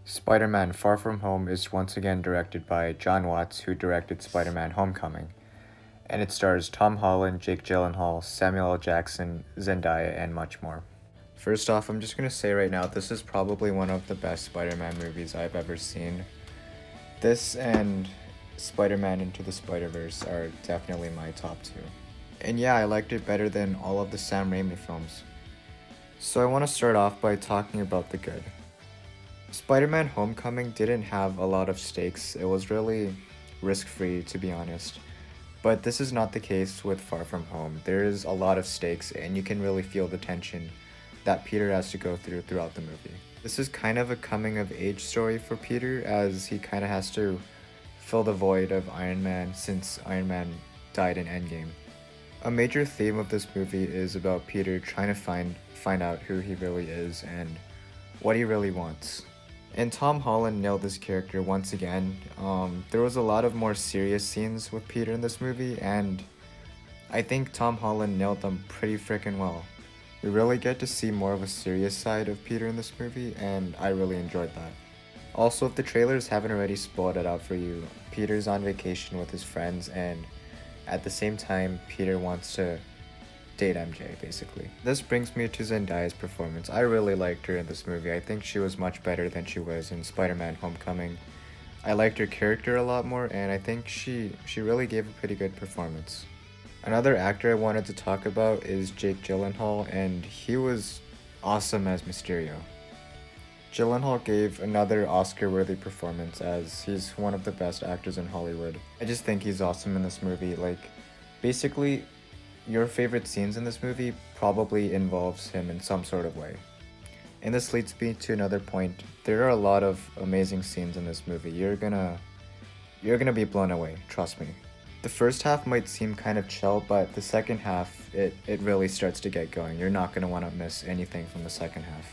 Spider-Man Far From Home is once again directed by John Watts, who directed Spider-Man Homecoming, and it stars Tom Holland, Jake Gyllenhaal, Samuel L. Jackson, Zendaya, and much more. First off, I'm just gonna say right now, this is probably one of the best Spider-Man movies I've ever seen. This and Spider-Man Into the Spider-Verse are definitely my top two. And yeah, I liked it better than all of the Sam Raimi films. So I want to start off by talking about the good. Spider-Man Homecoming didn't have a lot of stakes. It was really risk-free, to be honest. But this is not the case with Far From Home. There is a lot of stakes, and you can really feel the tension that Peter has to go through throughout the movie. This is kind of a coming-of-age story for Peter, as he kind of has to fill the void of Iron Man since Iron Man died in Endgame. A major theme of this movie is about Peter trying to find out who he really is and what he really wants. And Tom Holland nailed this character once again. There was a lot of more serious scenes with Peter in this movie, and I think Tom Holland nailed them pretty freaking well. We really get to see more of a serious side of Peter in this movie, and I really enjoyed that. Also, if the trailers haven't already spoiled it out for you, Peter's on vacation with his friends, and at the same time, Peter wants to date MJ, basically. This brings me to Zendaya's performance. I really liked her in this movie. I think she was much better than she was in Spider-Man Homecoming. I liked her character a lot more, and I think she really gave a pretty good performance. Another actor I wanted to talk about is Jake Gyllenhaal, and he was awesome as Mysterio. Gyllenhaal gave another Oscar-worthy performance, as he's one of the best actors in Hollywood. I just think he's awesome in this movie. Basically, your favorite scenes in this movie probably involves him in some sort of way. And this leads me to another point. There are a lot of amazing scenes in this movie. You're gonna be blown away, trust me. The first half might seem kind of chill, but the second half, it really starts to get going. You're not gonna wanna miss anything from the second half.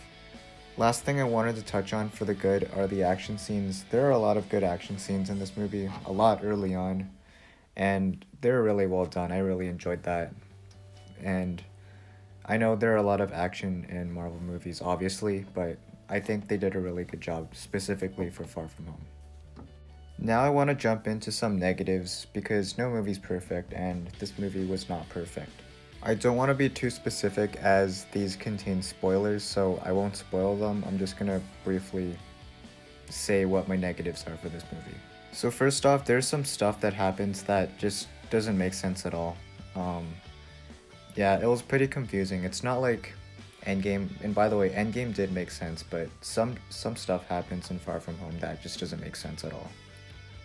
Last thing I wanted to touch on for the good are the action scenes. There are a lot of good action scenes in this movie, a lot early on, and they're really well done. I really enjoyed that. And I know there are a lot of action in Marvel movies, obviously, but I think they did a really good job, specifically for Far From Home. Now I want to jump into some negatives, because no movie's perfect, and this movie was not perfect. I don't want to be too specific, as these contain spoilers, so I won't spoil them. I'm just gonna briefly say what my negatives are for this movie. So first off, there's some stuff that happens that just doesn't make sense at all. Yeah, it was pretty confusing. It's not like Endgame, and by the way, Endgame did make sense, but some stuff happens in Far From Home that just doesn't make sense at all.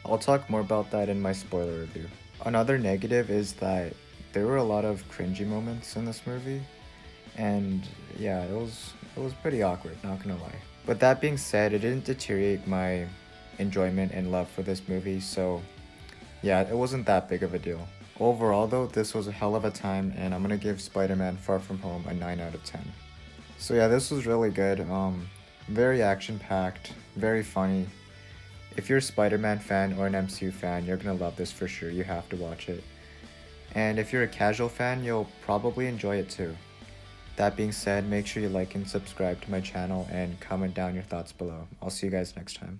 I'll talk more about that in my spoiler review. Another negative is that there were a lot of cringy moments in this movie, and yeah, it was pretty awkward, not gonna lie. But that being said, it didn't deteriorate my enjoyment and love for this movie, so yeah, it wasn't that big of a deal. Overall though, this was a hell of a time, and I'm gonna give Spider-Man Far From Home a 9 out of 10. So yeah, this was really good. Very action-packed, very funny. If you're a Spider-Man fan or an MCU fan, you're gonna love this for sure. You have to watch it. And if you're a casual fan, you'll probably enjoy it too. That being said, make sure you like and subscribe to my channel and comment down your thoughts below. I'll see you guys next time.